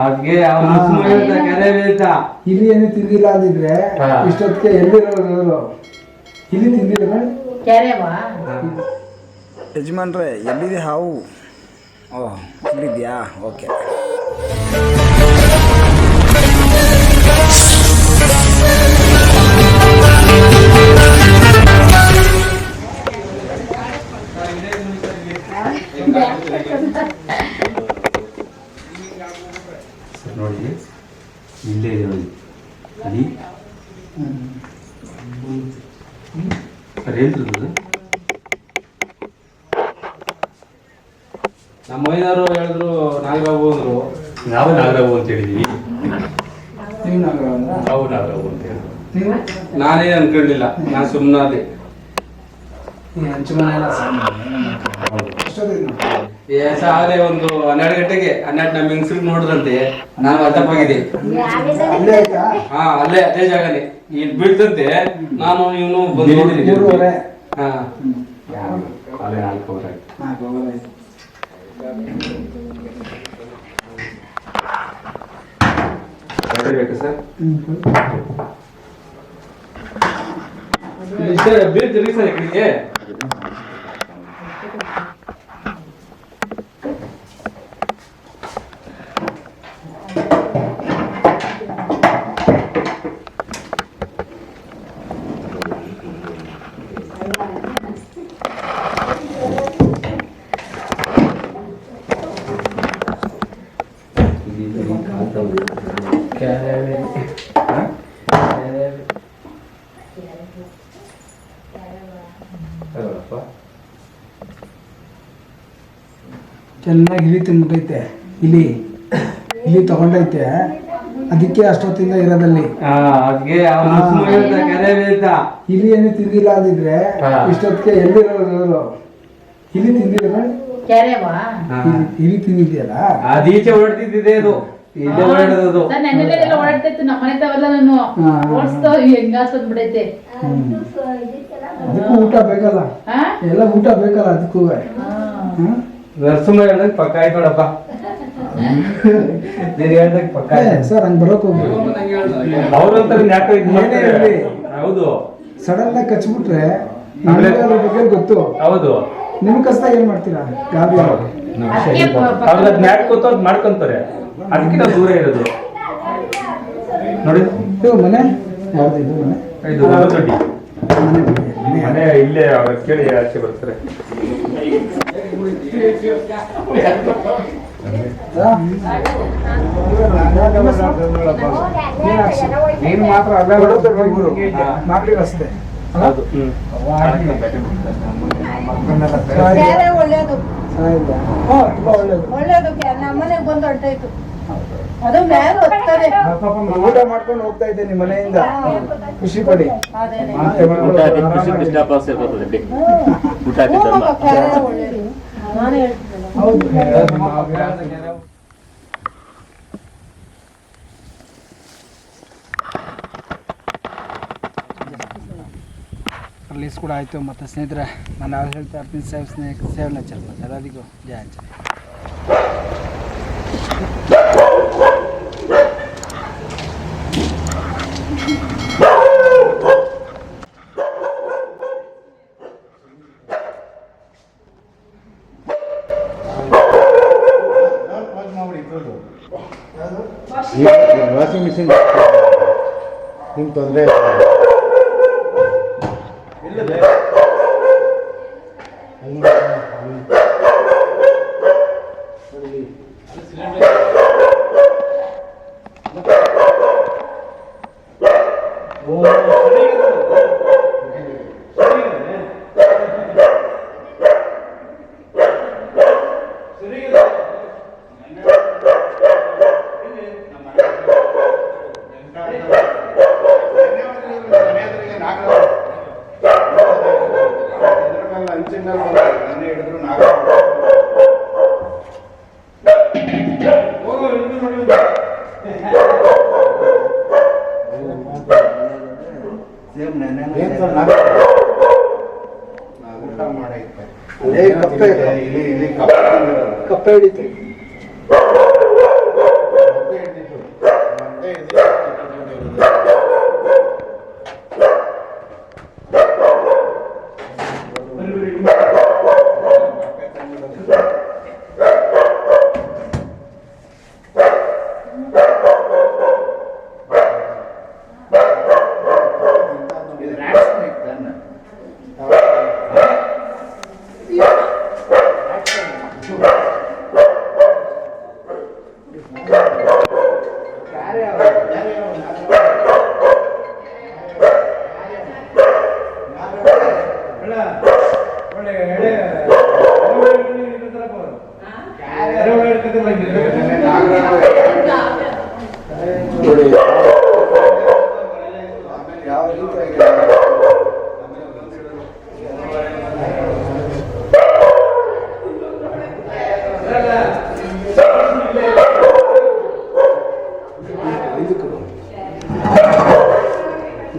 ಹಾಗೆ ಇಲಿ ಏನು ತಿಂದಿಲ್ಲ ಅಂದಿದ್ರೆ ಇಷ್ಟೊತ್ತಿಗೆ ಎಲ್ಲಿರೋರು ಇಲಿ ತಿಂದಿಲ್ಲ ಯಜಮಾನ್ರೆ ಎಲ್ಲಿದೆ ಹಾವು ಓಹ್ ಇಲ್ಲಿದ್ಯಾ ಓಕೆ ನೋಡಿ ಇಲ್ಲೇ ಇದೆ ನೋಡಿ ಅಲ್ಲಿ ಸರ್ ಹೇಳ್ತಿರೋದು ನಮ್ಮ ಮೈನವರು ಹೇಳಿದ್ರು ನಾಗರಾವು ಅಂದ್ರು ನಾವು ನಾಗರಾವು ಅಂತ ಹೇಳಿದೀವಿ ನಾವು ನಾಗರಾವು ಅಂತ ಹೇಳಿದ್ರು ನಾನೇ ಅನ್ಕೊಂಡಿಲ್ಲ ನಾನು ಸುಮ್ಮನಾದೆ ಆಗಲೇ ಒಂದು 12 ಗಂಟೆಗೆ 12 ನಮ್ಮ ಹೆಂಗಸ್ರಿಗೆ ನೋಡಿದಂತೆ ನಾನು ಅಡ್ಡಪ್ಪಾಗಿದೆ ಹಾ ಅಲ್ಲೇ ಅದೇ ಜಾಗನೇ ಇಲ್ಲಿ ಬೀಳ್ತಂತೆ ನಾನು ಇವನು ಬಂದು ನೋಡಿದ್ದೀನಿ ಹಾ ಅಲ್ಲೇ 4 ಅವರ್ ಆಯ್ತು ಬೇಕಾ ಸರ್ ಬೀಳ್ತೀರಿ ಸರ್ ಇಲ್ಲಿಗೆ ಚೆನ್ನಾಗಿ ಇಲಿ ತಿಂದ್ಬಿಟ್ಟೈತೆ ಇಲಿ ತಗೊಂಡೈತೆ ಅದಕ್ಕೆ ಅಷ್ಟೊತ್ತಿಂದ ಇರೋದಲ್ಲಿ ಇಲಿ ಏನು ತಿಂದಿಲ್ಲ ಅಂದಿದ್ರೆ ಇಷ್ಟೊತ್ತಿಗೆ ಎಲ್ಲಿರೋರು ಇಲಿ ತಿಂದಿಲ್ಲ ಇಲಿ ತಿಂದಿದ್ಯಲ್ಲ ಅದೀಚೆ ಹೊರಡ್ತಿದ್ದೆ ಅದು ಇಲ್ಲೇ ಹೊರಡೋದು ಓಡಾಡ್ತೈತೆ ನಮ್ಮನೆ ತಾವೆಲ್ಲ ನಾನು ಓಡಿಸ್ತಾವ ಹೆಂಗಾಸದ್ ಬಿಡೈತೆ ಅದಕ್ಕೂ ಊಟ ಬೇಕಲ್ಲ ಎಲ್ಲ ಊಟ ಬೇಕಲ್ಲ ಅದಕ್ಕೂ ನರಸಿಂಹ ಹೇಳ್ದಂಗೆ ಪಕ್ಕ ಆಯ್ತು ನೋಡಪ್ಪ ನೀನ್ ಹೇಳ್ದಂಗೆ ಪಕ್ಕ ಸರ್ ಹಂಗ್ ಬರೋಕ್ ಹೋಗಿ ಅವ್ರಂತ ಯಾಕೆ ಹೌದು ಸಡನ್ ಆಗಿ ಕಚ್ಬಿಟ್ರೆ ಅದ್ರ ಬಗ್ಗೆ ಗೊತ್ತು ಹೌದು ನಿಮ್ ಕಸ್ದಾಗ ಏನ್ ಮಾಡ್ತೀರಾ ಗಾಬಿ ಅವ್ರ ಮ್ಯಾಟ್ ಕೂತು ಅದ್ ಮಾಡ್ಕೊಂತಾರೆ ಅದಕ್ಕಿಂತ ದೂರ ಇರೋದು ನೋಡಿ ಇದು ಮನೆ ಯಾವ್ದು ಇದು ಮನೆ ಇದು ದೊಡ್ಡಿ ಮನೆ ಇಲ್ಲೇ ಅವ್ರ ಕೇಳಿ ಆಚೆ ಬರ್ತಾರೆ ನೀನು ಮಾತ್ರ ಅಲ್ಲ ಮಾಕ್ಲಿ ರಸ್ತೆ ಒಳ್ಳೇದು ಒಳ್ಳೇದು ನಮ್ಮನೆಗೆ ಬಂದು ಹೊರಟಾಯ್ತು ಅದು ಮೇಲೆ ಹೋಗ್ತದೆ ಊಟ ಮಾಡ್ಕೊಂಡು ಹೋಗ್ತಾ ಇದ್ದೆ ನಿಮ್ಮ ಮನೆಯಿಂದ ಖುಷಿ ಪಡಿ ರಿಲೀಸ್ ಕೂಡ ಆಯಿತು ಮತ್ತು ಸ್ನೇಹಿತರೆ ನಾನು ಯಾರು ಹೇಳ್ತಾ ಇರ್ತೀನಿ ಸೇವ್ ನೇಚರ್ ಎಲ್ಲರಿಗೂ ಜಯ ಆಂಜನೇಯ. ವಾಷಿಂಗ್ ಮಿಷಿನ್ ನಿಮ್ಗೆ ತೊಂದರೆ ಕಪ್ಪೆ ಹಿಡಿತು ಯಾವ ರೀತಿ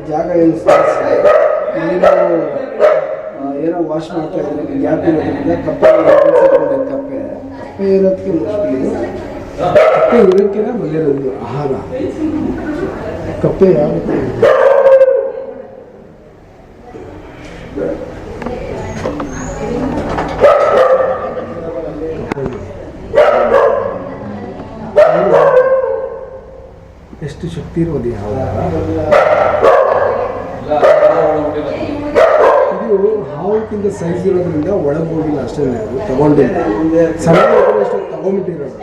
ಜಾಗ ಏನು ಇಲ್ಲಿ ನಾವು ಏನೋ ವಾಶ್ ಮಾಡ್ತಾ ಇದ್ದೀವಿ ಗ್ಯಾಪ್ ಇರೋದ್ರಿಂದ ಕಪ್ಪೆ ಕಪ್ಪೆ ಇರೋದಕ್ಕೆ ಮುಖ್ಯ ಕಪ್ಪೆ ಇರೋಕ್ಕೆ ಬಂದಿರೋದು ಆಹಾರ ಕಪ್ಪೆ ಯಾವ ರೀತಿ ಎಷ್ಟು ಶಕ್ತಿ ಇರೋದು ಇದು ಹಾವುಕ್ಕಿಂತ ಸೈಜ್ ಇರೋದ್ರಿಂದ ಒಳಗೆ ಹೋಗಿಲ್ಲ ಅಷ್ಟೇ ಅದು ತಗೊಂಡಿಲ್ಲ ಸಣ್ಣ ಅಷ್ಟು ತಗೊಂಡ್ಬಿಟ್ಟಿರೋದು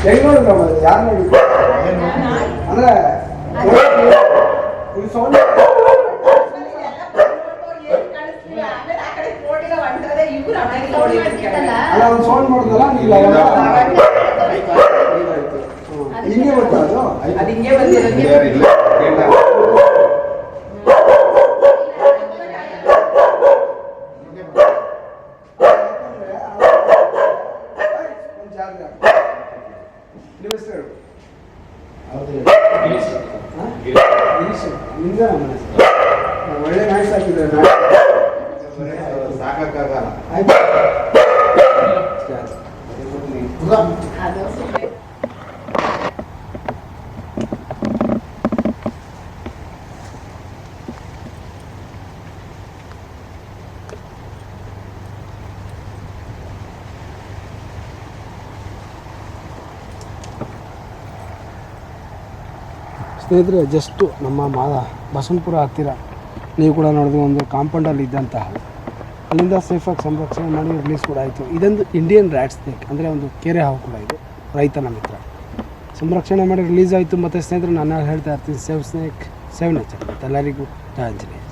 ಹೆಂಗ್ ನೋಡಿದ್ರಮ್ಮ ಯಾರು ನೋಡಿದ್ರು ಅಂದ್ರೆ ಸೌಂಡ್ ಅಲ್ಲ ಒಂದು ಸೌಂಡ್ ಮಾಡಿದ್ರಲ್ಲ ನೀವು ಹಿಂಗೆ ಬರ್ತಾ ಅದು ಹಿಂಗೆ ಬಂದಿರೋದು ಒಳ್ಳೆ ನಾಯಿ ಸಾಕಿದ್ರೆ ಸಾಕಾಗಲ್ಲ. ಆಯ್ತು ಸ್ನೇಹಿತರೆ, ಜಸ್ಟು ನಮ್ಮ ಬಸವನಪುರ ಹತ್ತಿರ ನೀವು ಕೂಡ ನೋಡಿದ್ರೆ ಒಂದು ಕಾಂಪೌಂಡಲ್ಲಿ ಇದ್ದಂತಹ ಅಲ್ಲಿಂದ ಸೇಫಾಗಿ ಸಂರಕ್ಷಣೆ ಮಾಡಿ ರಿಲೀಸ್ ಕೂಡ ಆಯಿತು. ಇದೊಂದು ಇಂಡಿಯನ್ ರ್ಯಾಟ್ ಸ್ನೇಕ್, ಅಂದರೆ ಒಂದು ಕೆರೆ ಹಾವು ಕೂಡ ಇದು, ರೈತನ ಮಿತ್ರ. ಸಂರಕ್ಷಣೆ ಮಾಡಿ ರಿಲೀಸ್ ಆಯಿತು. ಮತ್ತು ಸ್ನೇಹಿತರೆ, ನಾನು ಹೇಳ್ತಾ ಇರ್ತೀನಿ, ಸೇವ್ ಸ್ನೇಕ್ ಸೇವ್ ನೇಚರ್. ಮತ್ತು ಎಲ್ಲರಿಗೂ ಜಯ ಆಂಜನೇಯ.